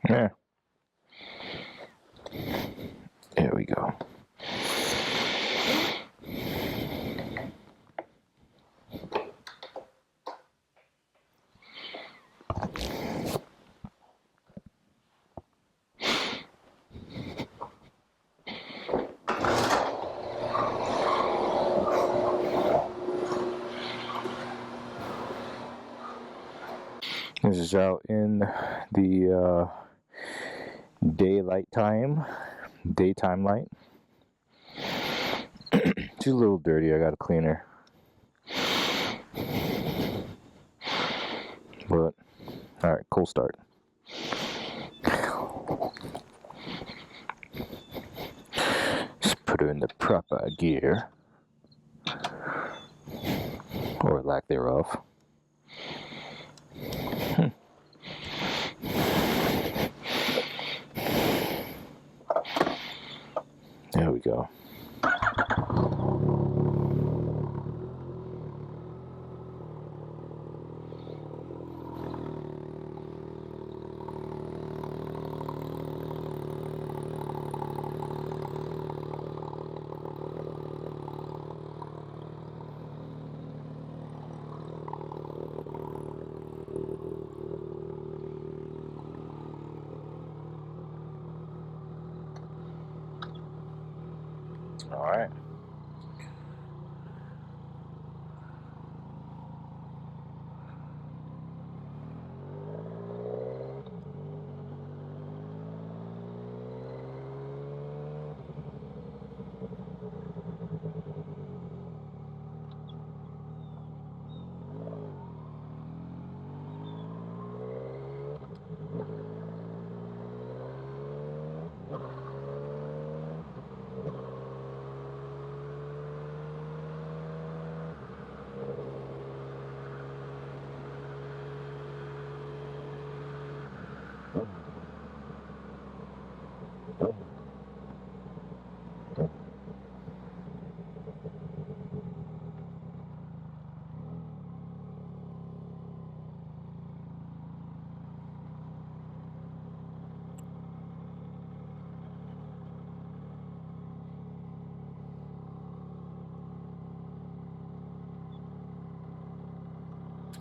Yeah. There we go. This is out in the daytime light. She's a little dirty. I gotta clean her. But all right, cool start. Just put her in the proper gear, or lack thereof. There we go. All right.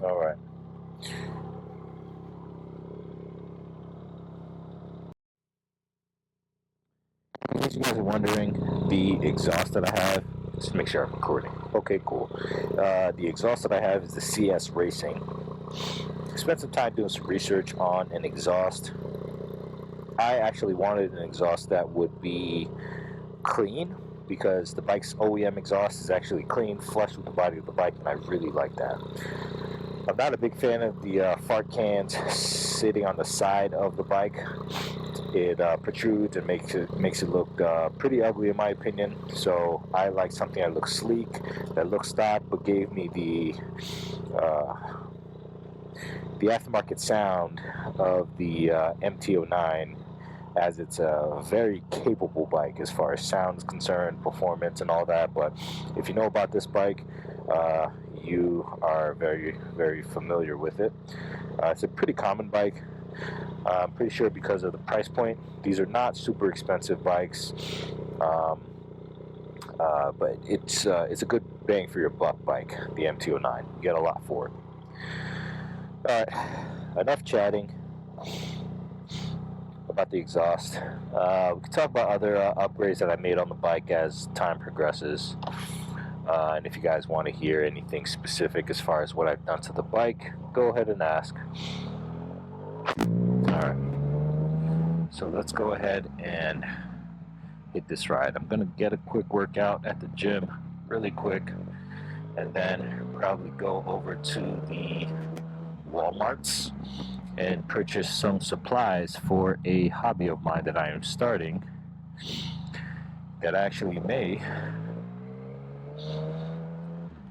All right. In case you guys are wondering, the exhaust that I have, just make sure I'm recording. Okay, cool. The exhaust that I have is the CS Racing. Spent some time doing some research on an exhaust. I actually wanted an exhaust that would be clean, because the bike's OEM exhaust is actually clean, flush with the body of the bike, and I really like that. I'm not a big fan of the fart cans sitting on the side of the bike. It protrudes and makes it look pretty ugly, in my opinion. So I like something that looks sleek, that looks stock, but gave me the aftermarket sound of the MT-09, as it's a very capable bike as far as sound is concerned, performance and all that. But if you know about this bike, you are very, very familiar with it. It's a pretty common bike. I'm pretty sure because of the price point. These are not super expensive bikes, but it's a good bang for your buck bike, the MT-09. You get a lot for it. All right, enough chatting about the exhaust. We can talk about other upgrades that I made on the bike as time progresses. And if you guys want to hear anything specific as far as what I've done to the bike, go ahead and ask. Alright, so let's go ahead and hit this ride. I'm going to get a quick workout at the gym, really quick, and then probably go over to the Walmarts and purchase some supplies for a hobby of mine that I am starting, that I actually may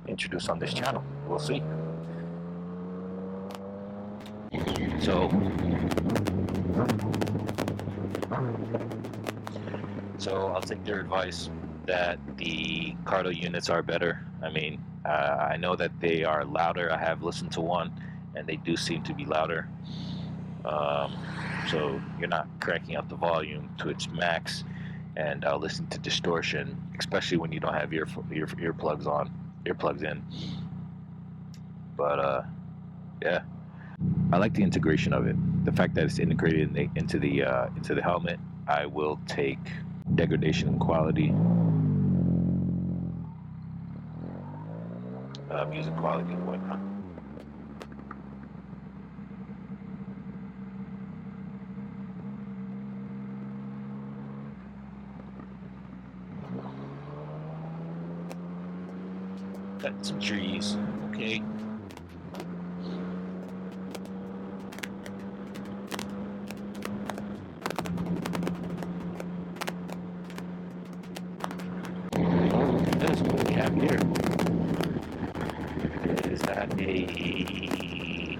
introduce on this channel. We'll see. So I'll take their advice that the Cardo units are better. I mean, I know that they are louder. I have listened to one, and they do seem to be louder. So you're not cranking up the volume to its max and listening to distortion, especially when you don't have earplugs in. But yeah, I like the integration of it. The fact that it's integrated into the helmet. I will take degradation in quality, music quality and whatnot. Cut some trees, okay. That's what we have here. Is that a...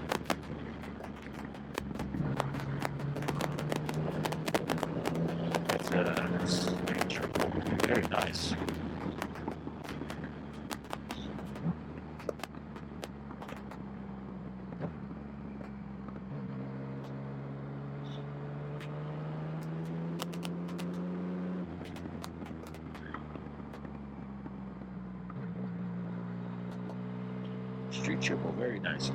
That's very nice. Street Triple, very nice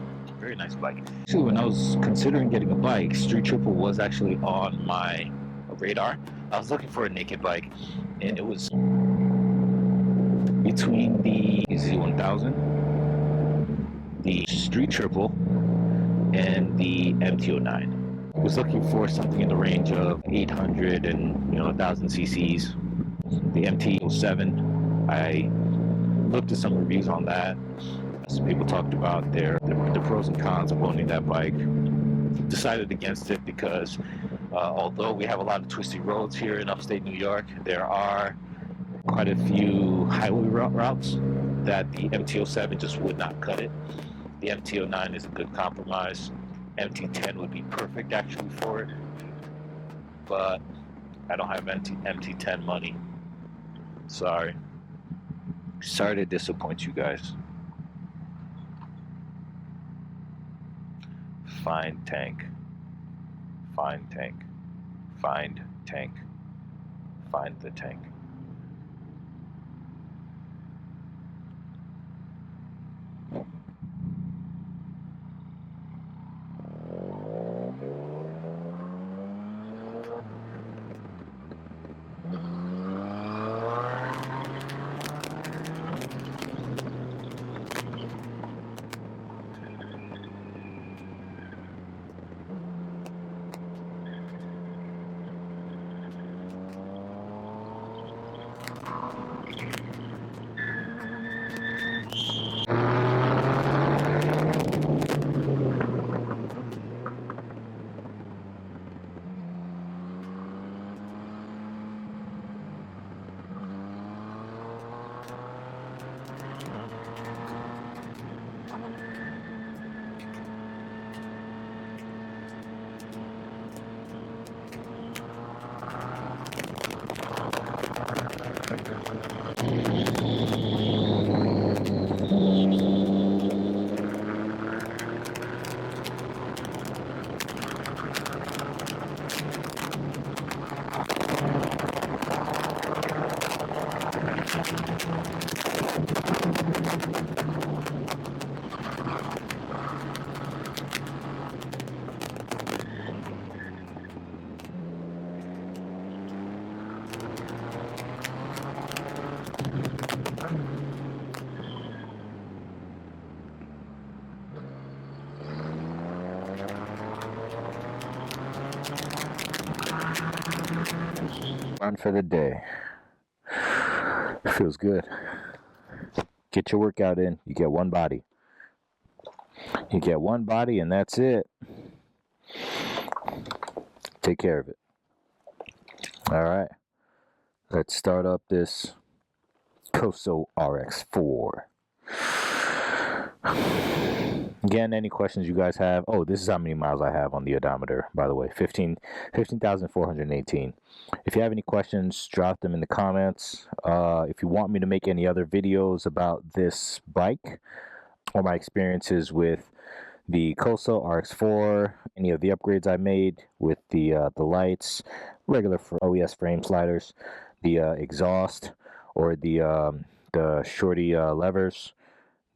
bike. Actually, when I was considering getting a bike, Street Triple was actually on my radar. I was looking for a naked bike, and it was between the Z1000, the Street Triple, and the MT09. I was looking for something in the range of 800 and 1,000 cc's. The MT07, I looked at some reviews on that. Some people talked about the pros and cons of owning that bike. Decided against it because although we have a lot of twisty roads here in upstate New York, there are quite a few highway routes that the MT07 just would not cut it. The MT09 is a good compromise. MT10 would be perfect actually for it, but I don't have MT10 money. Sorry to disappoint you guys. Find tank. Find tank. Find tank. Find the tank. Run for the day. It feels good. Get your workout in. You get one body. You get one body and that's it. Take care of it. All right. Let's start up this Coso RX4. Again, any questions you guys have? Oh, this is how many miles I have on the odometer, by the way, 15,418. If you have any questions, drop them in the comments. If you want me to make any other videos about this bike or my experiences with the Coastal RX-4, any of the upgrades I made with the lights, regular OES frame sliders, the exhaust, or the shorty levers,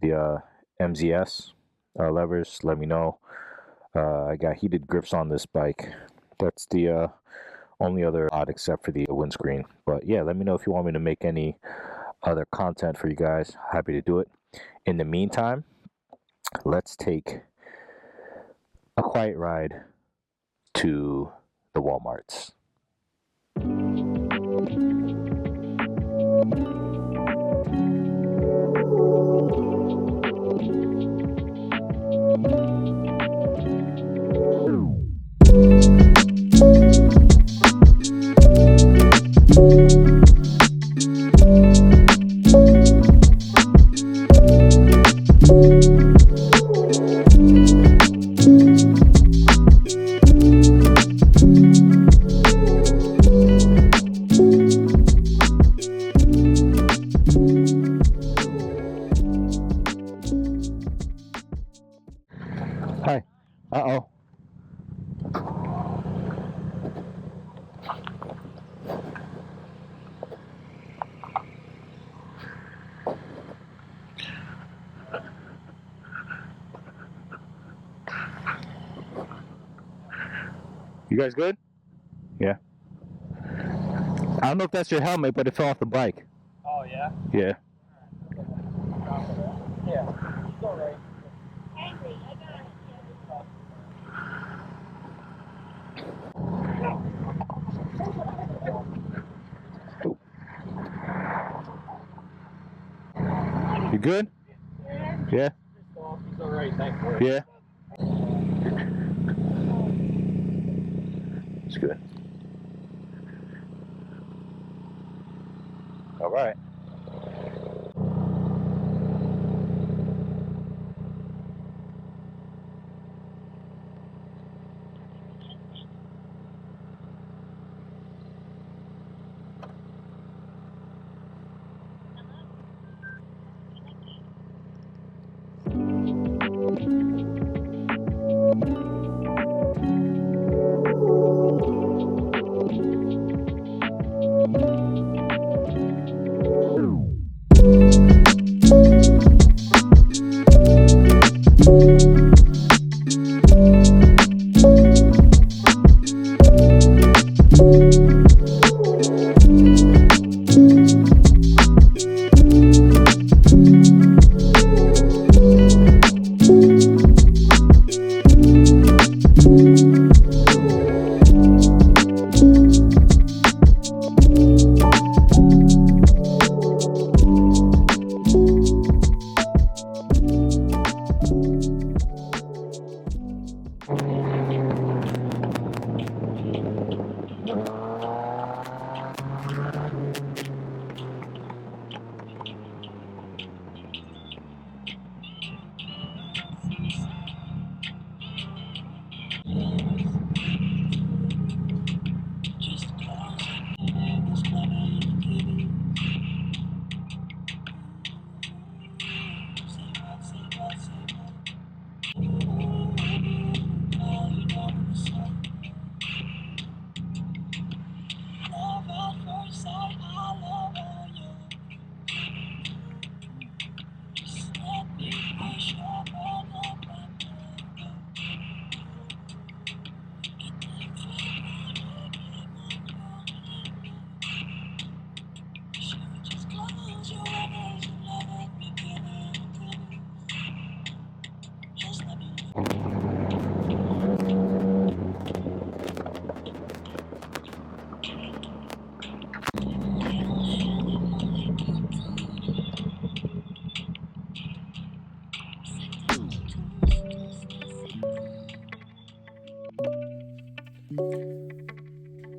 the MZS levers, let me know. I got heated grips on this bike. That's the only other odd except for the windscreen. But yeah, let me know if you want me to make any other content for you guys. Happy to do it. In the meantime, let's take a quiet ride to the Walmarts. Hi. Uh-oh. You guys good? Yeah. I don't know if that's your helmet, but it fell off the bike. Oh, yeah? Yeah. Yeah. Go right. Henry, I got it. You good? Yeah. He's all right, thankfully. Yeah. It's good. All right.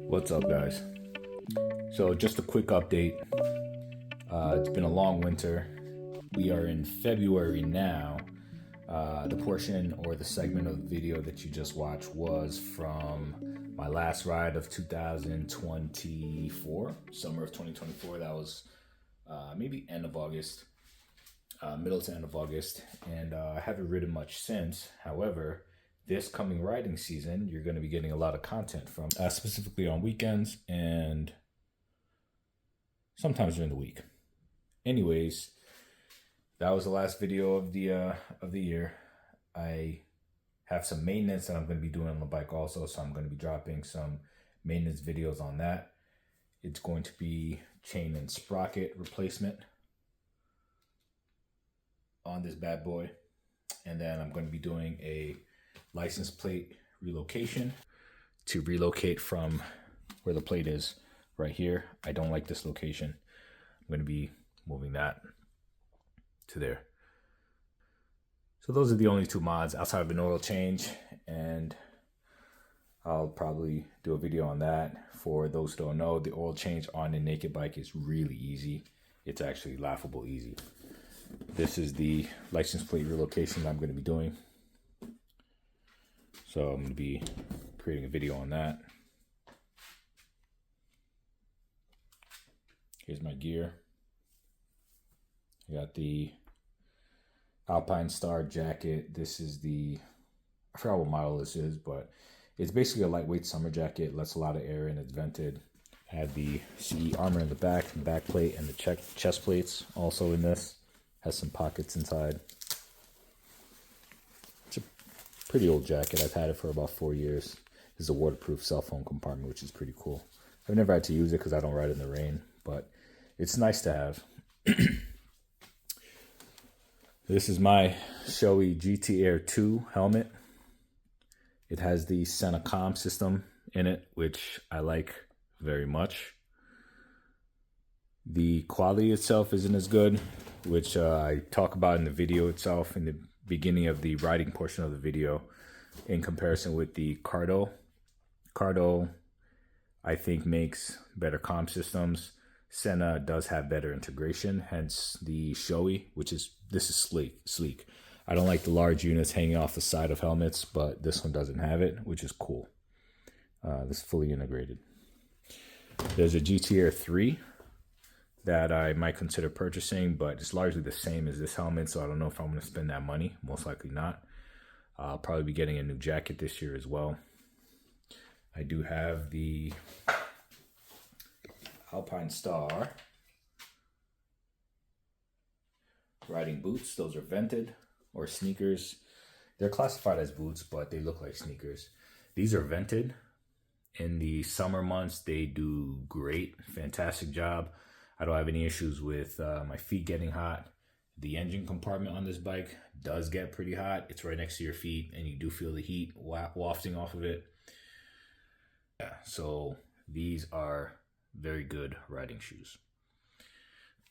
What's up, guys? So just a quick update. It's been a long winter. We are in February now. The portion or the segment of the video that you just watched was from my last ride of 2024, summer of 2024. That was maybe end of August, middle to end of August, and I haven't ridden much since. However, this coming riding season, you're going to be getting a lot of content from, specifically on weekends and sometimes during the week. Anyways, that was the last video of the year. I have some maintenance that I'm going to be doing on the bike also, so I'm going to be dropping some maintenance videos on that. It's going to be chain and sprocket replacement on this bad boy, and then I'm going to be doing a license plate relocation to relocate from where the plate is right here. I don't like this location. I'm going to be moving that to there. So those are the only two mods outside of an oil change, and I'll probably do a video on that. For those who don't know, the oil change on a naked bike is really easy. It's actually laughable easy. This is the license plate relocation that I'm going to be doing. So I'm going to be creating a video on that. Here's my gear. I got the Alpine Star jacket. This is the, I forgot what model this is, but it's basically a lightweight summer jacket. Lets a lot of air in. It's vented. I had the CE armor in the back plate, and the chest plates also in this. Has some pockets inside. It's a pretty old jacket. I've had it for about 4 years. This is a waterproof cell phone compartment, which is pretty cool. I've never had to use it because I don't ride in the rain, but it's nice to have. This is my Shoei GT Air 2 helmet. It has the Senacom system in it, which I like very much. The quality itself isn't as good, which I talk about in the video itself in the beginning of the riding portion of the video in comparison with the Cardo. Cardo, I think, makes better comm systems. Senna does have better integration, hence the Shoei, this is sleek. I don't like the large units hanging off the side of helmets, but this one doesn't have it, which is cool. This is fully integrated. There's a GT Air 3 that I might consider purchasing, but it's largely the same as this helmet, so I don't know if I'm going to spend that money. Most likely not. I'll probably be getting a new jacket this year as well. I do have the Alpine Star riding boots. Those are vented, or sneakers. They're classified as boots, but they look like sneakers. These are vented. In the summer months, they do great. Fantastic job. I don't have any issues with my feet getting hot. The engine compartment on this bike does get pretty hot. It's right next to your feet, and you do feel the heat wafting off of it. Yeah, so these are very good riding shoes.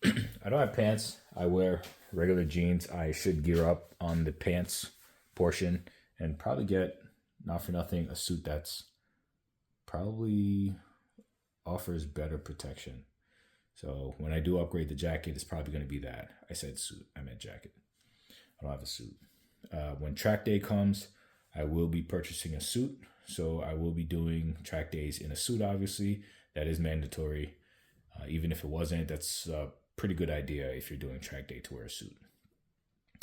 I don't have pants. I wear regular jeans. I should gear up on the pants portion and probably get, not for nothing, a suit that's probably offers better protection. So when I do upgrade the jacket, it's probably going to be that. I said suit, I meant jacket. I don't have a suit. When track day comes, I will be purchasing a suit. So I will be doing track days in a suit, obviously. That is mandatory. Even if it wasn't, that's a pretty good idea if you're doing track day to wear a suit.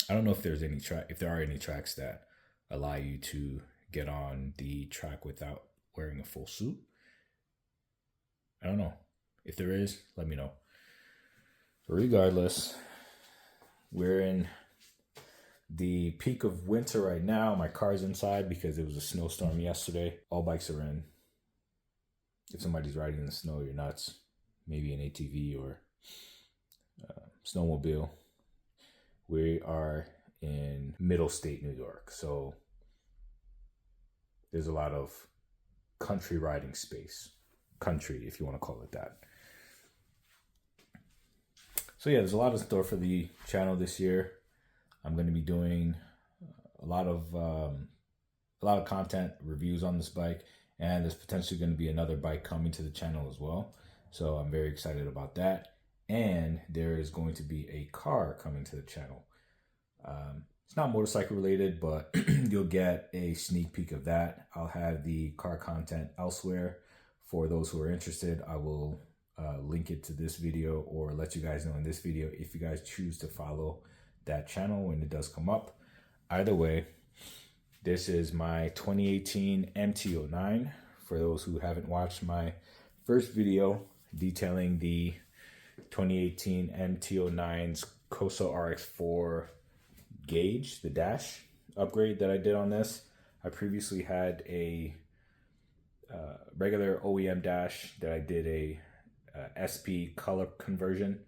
I don't know if there's any if there are any tracks that allow you to get on the track without wearing a full suit. I don't know. If there is, let me know. Regardless, we're in the peak of winter right now. My car's inside because it was a snowstorm yesterday. All bikes are in. If somebody's riding in the snow, you're nuts. Maybe an ATV or snowmobile. We are in middle state New York, so there's a lot of country riding space. Country, if you want to call it that. So yeah, there's a lot in store for the channel this year. I'm going to be doing a lot of content reviews on this bike, and there's potentially going to be another bike coming to the channel as well. So I'm very excited about that. And there is going to be a car coming to the channel. It's not motorcycle related, but you'll get a sneak peek of that. I'll have the car content elsewhere. For those who are interested, I will link it to this video or let you guys know in this video if you guys choose to follow that channel when it does come up. Either way, this is my 2018 MT-09. For those who haven't watched my first video detailing the 2018 MT-09's Corsa RX4 gauge, the dash upgrade that I did on this. I previously had a regular OEM dash that I did a SP color conversion,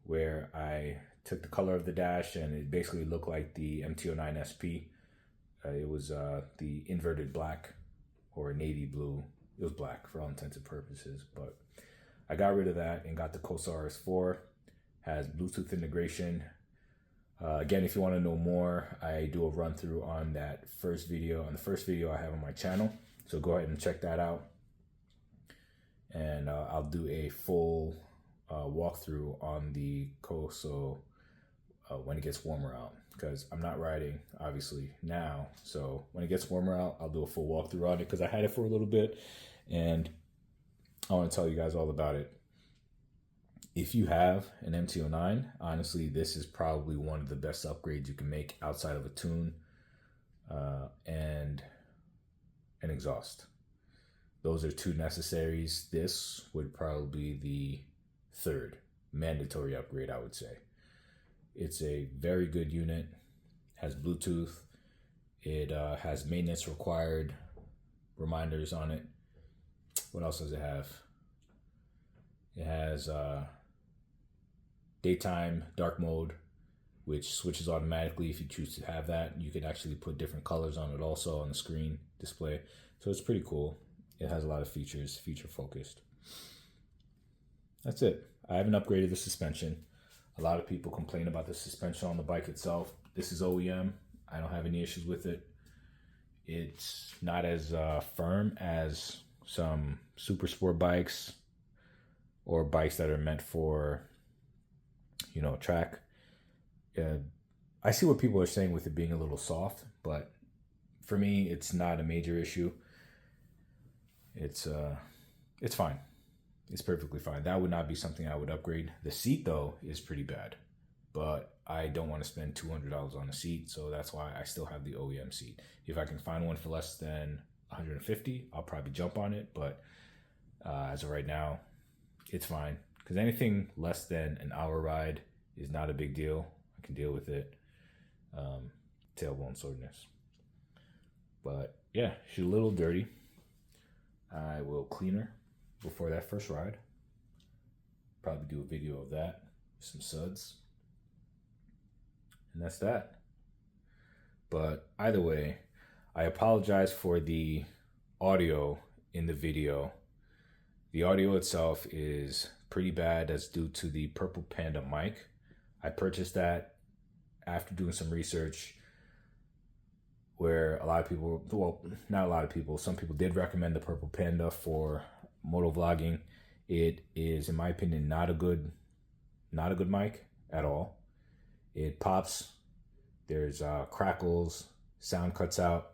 where I took the color of the dash and it basically looked like the MT-09 SP. It was the inverted black or navy blue. It was black for all intents and purposes, but I got rid of that and got the Corsa RX4. Has Bluetooth integration. Again, if you want to know more, I do a run through on that first video, on the first video I have on my channel. So go ahead and check that out. And I'll do a full walkthrough on the Corsa when it gets warmer out, because I'm not riding obviously now. So when it gets warmer out, I'll do a full walkthrough on it, because I had it for a little bit and I want to tell you guys all about it. If you have an MT-09, honestly, this is probably one of the best upgrades you can make outside of a tune and an exhaust. Those are two necessaries. This would probably be the third mandatory upgrade, I would say. It's a very good unit, has Bluetooth. It has maintenance required reminders on it. What else does it have? It has daytime dark mode, which switches automatically if you choose to have that. You can actually put different colors on it also on the screen display. So it's pretty cool. It has a lot of features, feature focused. That's it. I haven't upgraded the suspension. A lot of people complain about the suspension on the bike itself. This is OEM. I don't have any issues with it. It's not as firm as some super sport bikes or bikes that are meant for, you know, track. I see what people are saying with it being a little soft, but for me, it's not a major issue. It's fine. It's perfectly fine. That would not be something I would upgrade. The seat though is pretty bad, but I don't want to spend $200 on a seat, so that's why I still have the OEM seat. If I can find one for less than $150, I'll probably jump on it, but as of right now, it's fine, because anything less than an hour ride is not a big deal. I can deal with it. Tailbone soreness. But yeah, she's a little dirty. I will clean her before that first ride. Probably do a video of that. Some suds. And that's that. But either way, I apologize for the audio in the video. The audio itself is pretty bad. That's due to the Purple Panda mic. I purchased that after doing some research, where a lot of people, well, not a lot of people, some people did recommend the Purple Panda for MotoVlogging. It is, in my opinion, not a good mic at all. It pops. There's crackles. Sound cuts out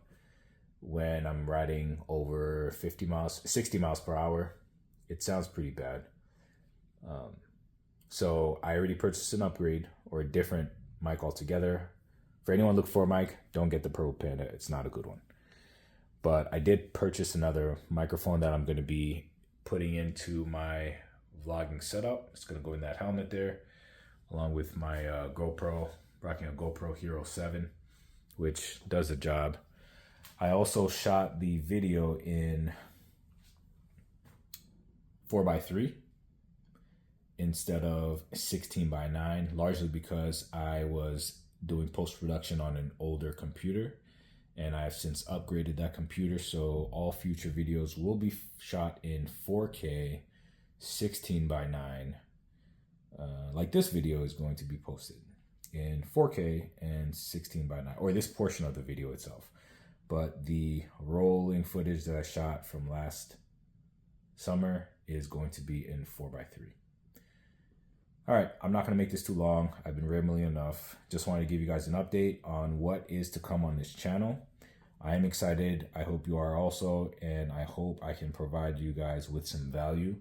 when I'm riding over 60 miles per hour. It sounds pretty bad. So I already purchased an upgrade or a different mic altogether. For anyone looking for a mic, don't get the Purple Panda. It's not a good one. But I did purchase another microphone that I'm going to be putting into my vlogging setup. It's going to go in that helmet there, along with my GoPro, rocking a GoPro Hero 7, which does the job. I also shot the video in 4:3 instead of 16:9, largely because I was doing post-production on an older computer, and I have since upgraded that computer, so all future videos will be shot in 4K 16:9. Like this video is going to be posted in 4K and 16:9, or this portion of the video itself. But the rolling footage that I shot from last summer is going to be in 4:3. All right, I'm not going to make this too long. I've been rambling enough. Just wanted to give you guys an update on what is to come on this channel. I am excited. I hope you are also, and I hope I can provide you guys with some value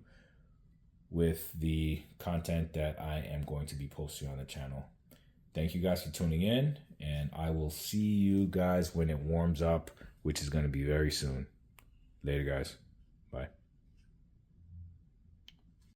with the content that I am going to be posting on the channel. Thank you guys for tuning in, and I will see you guys when it warms up, which is going to be very soon. Later, guys.